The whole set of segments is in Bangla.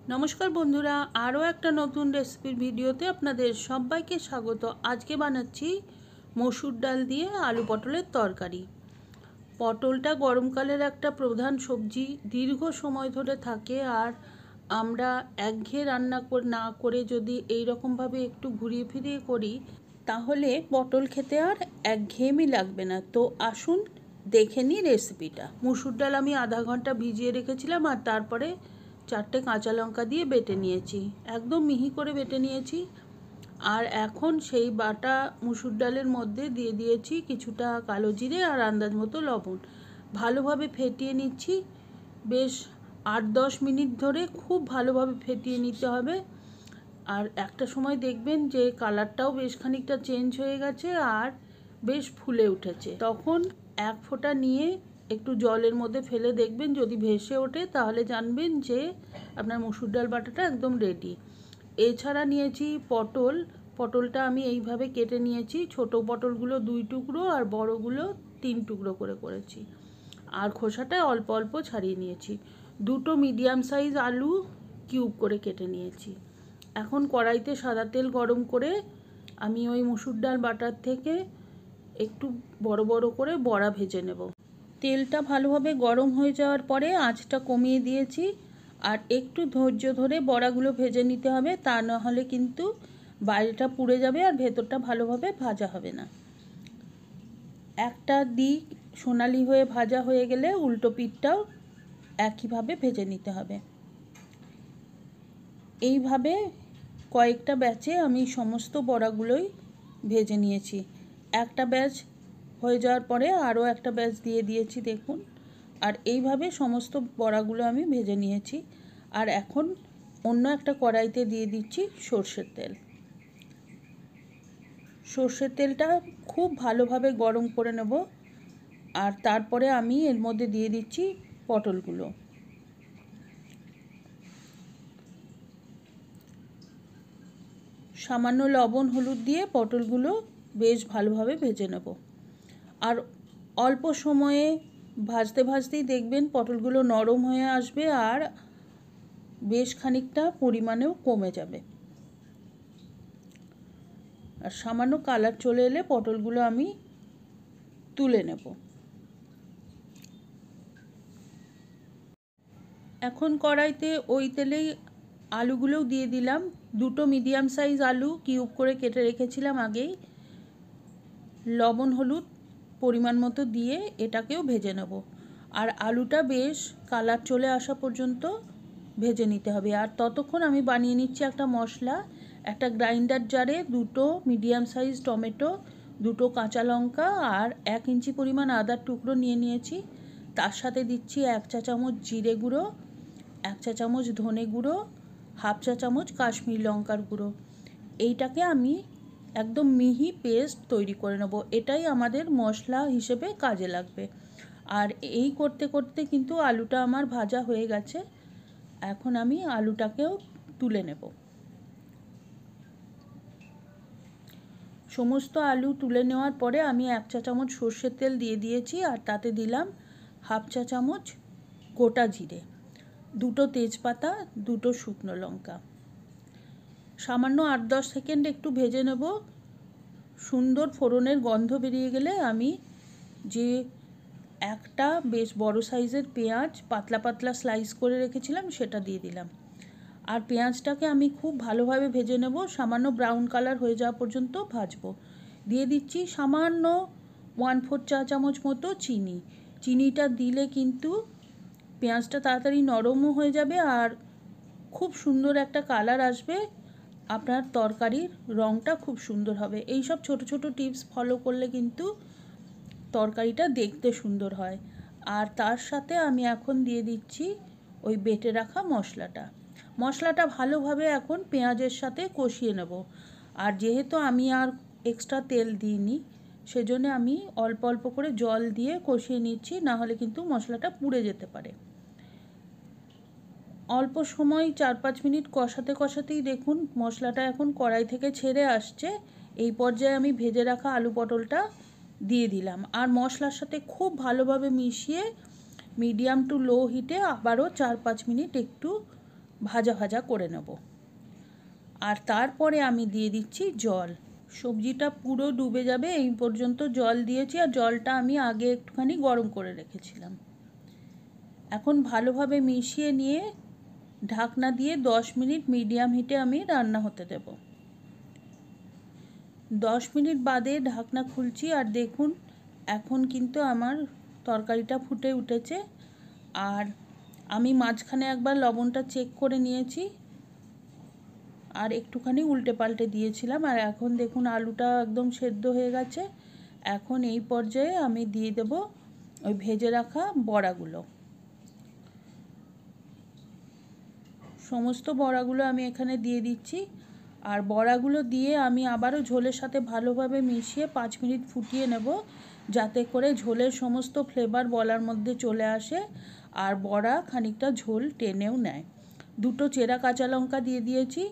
নমস্কার বন্ধুরা, আরও একটা নতুন রেসিপির ভিডিওতে আপনাদের সবাইকে স্বাগত। আজকে বানাচ্ছি মসুর ডাল দিয়ে আলু পটলের তরকারি। পটলটা গরমকালের একটা প্রধান সবজি, দীর্ঘ সময় ধরে থাকে। আর আমরা একঘেয়ে রান্না না করে যদি এই রকমভাবে একটু ঘুরিয়ে ফিরিয়ে করি, তাহলে পটল খেতে আর একঘেয়েমি লাগবে না। তো আসুন দেখে নিই রেসিপিটা। মসুর ডাল আমি আধা ঘন্টা ভিজিয়ে রেখেছিলাম, আর তারপরে 4টে কাঁচা লঙ্কা দিয়ে বেটে নিয়েছি, একদম মিহি করে বেটে নিয়েছি। আর এখন সেই বাটা মসুর ডালের মধ্যে দিয়ে দিয়েছি কিছুটা কালো জিরে আর আন্দাজ মতো লবণ। ভালোভাবে ফেটিয়ে নিচ্ছি, বেশ 8-10 মিনিট ধরে খুব ভালোভাবে ফেটিয়ে নিতে হবে। আর একটা সময় দেখবেন যে কালারটাও বেশ খানিকটা চেঞ্জ হয়ে গেছে আর বেশ ফুলে উঠেছে। তখন এক ফোঁটা নিয়ে একটু জলের মধ্যে ফেলে দেখবেন, যদি ভেসে ওঠে তাহলে জানবেন যে আপনার মসুর ডাল বাটাটা একদম রেডি। এছাড়া নিয়েছি পটলটা আমি এইভাবে কেটে নিয়েছি। ছোট পটলগুলো 2 টুকরো আর বড়গুলো 3 টুকরো করে করেছি। আর খোসাটা অল্প অল্প ছাড়িয়ে নিয়েছি। 2টো মিডিয়াম সাইজ আলু কিউব করে কেটে নিয়েছি। এখন কড়াইতে সাদা তেল গরম করে আমি ওই মসুর ডাল বাটার থেকে একটু বড় বড় করে বড়া ভেজে নেব। তেলটা ভালোভাবে গরম হয়ে যাওয়ার পরে আঁচটা কমিয়ে দিয়েছি। আর একটু ধৈর্য ধরে বড়াগুলো ভেজে নিতে হবে, তা না হলে কিন্তু বাইরেটা পুড়ে যাবে আর ভেতরটা ভালোভাবে ভাজা হবে না। একটা দিক সোনালি হয়ে ভাজা হয়ে গেলে উল্টো পিঠটাও একইভাবে ভেজে নিতে হবে। এইভাবে কয়েকটা ব্যাচে আমি সমস্ত বড়াগুলোই ভেজে নিয়েছি। একটা ব্যাচ হয়ে যাওয়ার পরে আরও একটা ব্যাচ দিয়ে দিয়েছি, দেখুন। আর এইভাবে সমস্ত বড়াগুলো আমি ভেজে নিয়েছি। আর এখন অন্য একটা কড়াইতে দিয়ে দিচ্ছি সর্ষের তেল। সর্ষের তেলটা খুব ভালোভাবে গরম করে নেব। আর তারপরে আমি এর মধ্যে দিয়ে দিচ্ছি পটলগুলো। সামান্য লবণ হলুদ দিয়ে পটলগুলো বেশ ভালোভাবে ভেজে নেব। আর অল্প সময়ে ভাজতে ভাজতেই দেখবেন পটলগুলো নরম হয়ে আসবে আর বেশ খানিকটা পরিমাণেও কমে যাবে। আর সামান্য কালার চলে এলে পটলগুলো আমি তুলে নেব। এখন কড়াইতে ওই তেলেই আলুগুলোও দিয়ে দিলাম। 2টো মিডিয়াম সাইজ আলু কিউব করে কেটে রেখেছিলাম আগেই। লবণ হলুদ পরিমাণ মতো দিয়ে এটাকেও ভেজে নেব। আর আলুটা বেশ কালার চলে আসা পর্যন্ত ভেজে নিতে হবে। আর ততক্ষণ আমি বানিয়ে নিচ্ছি একটা মশলা। একটা গ্রাইন্ডার জারে 2টো মিডিয়াম সাইজ টমেটো, 2টো কাঁচা লঙ্কা আর 1 ইঞ্চি পরিমাণ আদার টুকরো নিয়ে নিয়েছি। তার সাথে দিচ্ছি 1 চা চামচ জিরে গুঁড়ো, 1 চা চামচ ধনে গুঁড়ো, 1/2 চা চামচ কাশ্মীরি লঙ্কার গুঁড়ো। এইটাকে আমি একদম মিহি পেস্ট তৈরি করে নেব। এটাই আমাদের মশলা হিসেবে কাজে লাগবে। আর এই করতে করতে কিন্তু আলুটা আমার ভাজা হয়ে গেছে। এখন আমি আলুটাকেও তুলে নেব। সমস্ত আলু তুলে নেওয়ার পরে আমি 1 চা চামচ সর্ষের তেল দিয়ে দিয়েছি। আর তাতে দিলাম 1/2 চা চামচ গোটা জিরে, 2টো তেজপাতা, 2টো শুকনো লঙ্কা। সামান্য 8-10 সেকেন্ড একটু ভেজে নেব। সুন্দর ফোড়নের গন্ধ বেরিয়ে গেলে আমি যে একটা বেশ বড় সাইজের পেঁয়াজ পাতলা পাতলা স্লাইস করে রেখেছিলাম সেটা দিয়ে দিলাম। আর পেঁয়াজটাকে আমি খুব ভালোভাবে ভেজে নেব, সামান্য ব্রাউন কালার হয়ে যাওয়া পর্যন্ত ভাজবো। দিয়ে দিচ্ছি সামান্য 1/4 চা চামচ মতো চিনি। চিনিটা দিলে কিন্তু পেঁয়াজটা তাড়াতাড়ি নরমও হয়ে যাবে আর খুব সুন্দর একটা কালার আসবে। আপনার তরকারির রঙটা খুব সুন্দর হবে। এই সব ছোট ছোট টিপস ফলো করলে কিন্তু তরকারিটা দেখতে সুন্দর হয়। আর তার সাথে আমি এখন দিয়ে দিচ্ছি ওই বেটে রাখা মশলাটা ভালোভাবে এখন পেঁয়াজের সাথে কষিয়ে নেব। আর যেহেতু আমি আর এক্সট্রা তেল দিইনি, সেজন্য আমি অল্প অল্প করে জল দিয়ে কষিয়ে নিচ্ছি, না হলে কিন্তু মশলাটা পুড়ে যেতে পারে। অল্প সময় 4-5 মিনিট কষাতে কষাতেই দেখুন মশলাটা এখন কড়াই থেকে ছেড়ে আসছে। এই পর্যায়ে আমি ভেজে রাখা আলু পটলটা দিয়ে দিলাম। আর মশলার সাথে খুব ভালোভাবে মিশিয়ে মিডিয়াম টু লো হিটে আবারও 4-5 মিনিট একটু ভাজা ভাজা করে নেব। আর তারপরে আমি দিয়ে দিচ্ছি জল। সবজিটা পুরো ডুবে যাবে এই পর্যন্ত জল দিয়েছি, আর জলটা আমি আগে একটুখানি গরম করে রেখেছিলাম। এখন ভালোভাবে মিশিয়ে নিয়ে ঢাকনা দিয়ে 10 মিনিট মিডিয়াম হিটে আমি রান্না হতে দেব। 10 মিনিট বাদে ঢাকনা খুলছি, আর দেখুন এখন কিন্তু আমার তরকারিটা ফুটে উঠেছে। আর আমি মাঝখানে একবার লবণটা চেক করে নিয়েছি, আর একটুখানি উল্টে পাল্টে দিয়েছিলাম। আর এখন দেখুন আলুটা একদম সেদ্ধ হয়ে গেছে। এখন এই পর্যায়ে আমি দিয়ে দেব ওই ভেজে রাখা বড়াগুলো। সমস্ত বড়াগুলো আমি এখানে দিয়ে দিচ্ছি। আর বড়াগুলো দিয়ে আমি আবারও ঝোলের সাথে ভালোভাবে মিশিয়ে 5 মিনিট ফুটিয়ে নেব, যাতে করে ঝোলের সমস্ত ফ্লেভার বড়ার মধ্যে চলে আসে আর বড়া খানিকটা ঝোল টেনেও নেয়। 2টো চেরা কাঁচা লঙ্কা দিয়ে দিয়েছি,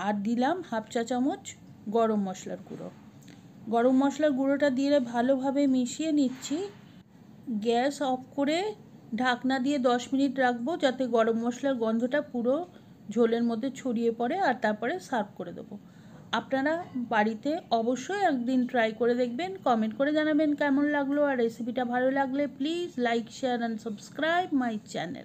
আর দিলাম হাফ চা চামচ গরম মশলার গুঁড়ো। গরম মশলার গুঁড়োটা দিয়ে ভালোভাবে মিশিয়ে নিচ্ছি। গ্যাস অফ করে ঢাকনা দিয়ে 10 মিনিট রাখবো, যাতে গরম মশলার গন্ধটা পুরো ঝোলের মধ্যে ছড়িয়ে পড়ে, আর তারপরে সার্ভ করে দেবো। আপনারা বাড়িতে অবশ্যই একদিন ট্রাই করে দেখবেন, কমেন্ট করে জানাবেন কেমন লাগলো। আর রেসিপিটা ভালো লাগলে please like, share and subscribe my channel.